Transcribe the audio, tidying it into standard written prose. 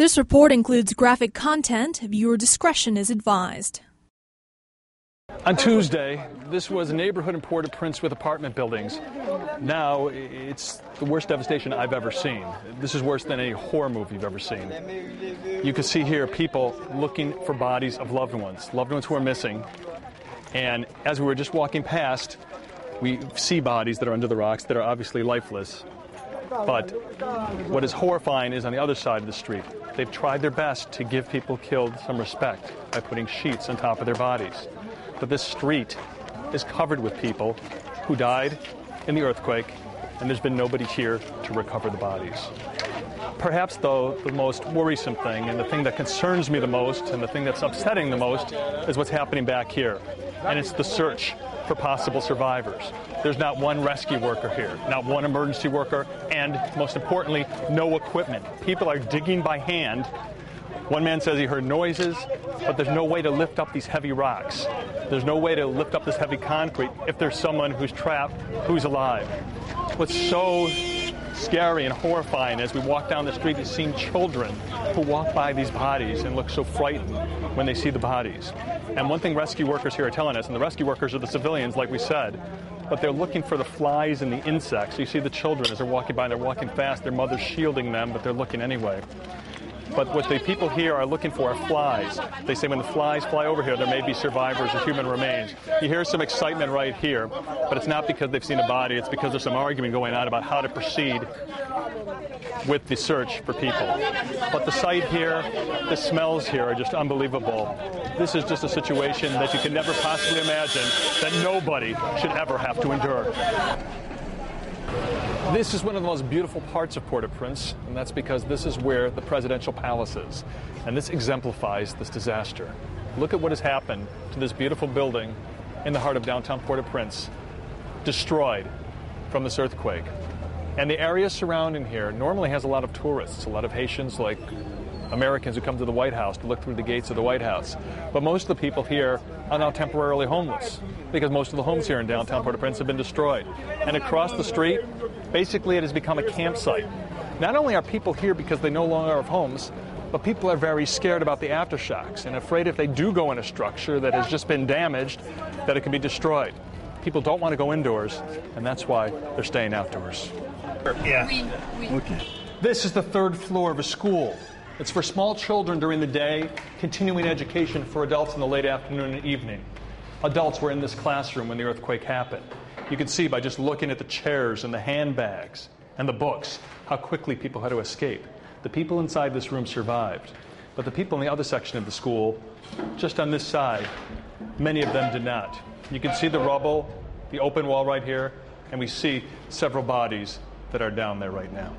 This report includes graphic content. Viewer discretion is advised. On Tuesday, this was a neighborhood in Port-au-Prince with apartment buildings. Now, it's the worst devastation I've ever seen. This is worse than any horror movie you've ever seen. You can see here people looking for bodies of loved ones who are missing. And as we were just walking past, we see bodies that are under the rocks that are obviously lifeless. But what is horrifying is on the other side of the street. They've tried their best to give people killed some respect by putting sheets on top of their bodies. But this street is covered with people who died in the earthquake, and there's been nobody here to recover the bodies. Perhaps, though, the most worrisome thing, and the thing that concerns me the most, and the thing that's upsetting the most, is what's happening back here. And it's the search for possible survivors. There's not one rescue worker here, not one emergency worker, and most importantly, no equipment. People are digging by hand. One man says he heard noises, but there's no way to lift up these heavy rocks. There's no way to lift up this heavy concrete if there's someone who's trapped, who's alive. What's so scary and horrifying as we walk down the street is seeing children who walk by these bodies and look so frightened when they see the bodies. And one thing rescue workers here are telling us, and the rescue workers are the civilians, like we said, but they're looking for the flies and the insects. You see the children as they're walking by, and they're walking fast, their mother's shielding them, but they're looking anyway. But what the people here are looking for are flies. They say when the flies fly over here, there may be survivors or human remains. You hear some excitement right here, but it's not because they've seen a body. It's because there's some argument going on about how to proceed with the search for people. But the sight here, the smells here are just unbelievable. This is just a situation that you can never possibly imagine that nobody should ever have to endure. This is one of the most beautiful parts of Port-au-Prince, and that's because this is where the presidential palace is. And this exemplifies this disaster. Look at what has happened to this beautiful building in the heart of downtown Port-au-Prince, destroyed from this earthquake. And the area surrounding here normally has a lot of tourists, a lot of Haitians, like Americans who come to the White House to look through the gates of the White House. But most of the people here are now temporarily homeless because most of the homes here in downtown Port-au-Prince have been destroyed. And across the street, basically it has become a campsite. Not only are people here because they no longer have homes, but people are very scared about the aftershocks and afraid if they do go in a structure that has just been damaged, that it can be destroyed. People don't want to go indoors, and that's why they're staying outdoors. Yeah. Okay. This is the third floor of a school. It's for small children during the day, continuing education for adults in the late afternoon and evening. Adults were in this classroom when the earthquake happened. You can see by just looking at the chairs and the handbags and the books how quickly people had to escape. The people inside this room survived, but the people in the other section of the school, just on this side, many of them did not. You can see the rubble, the open wall right here, and we see several bodies that are down there right now.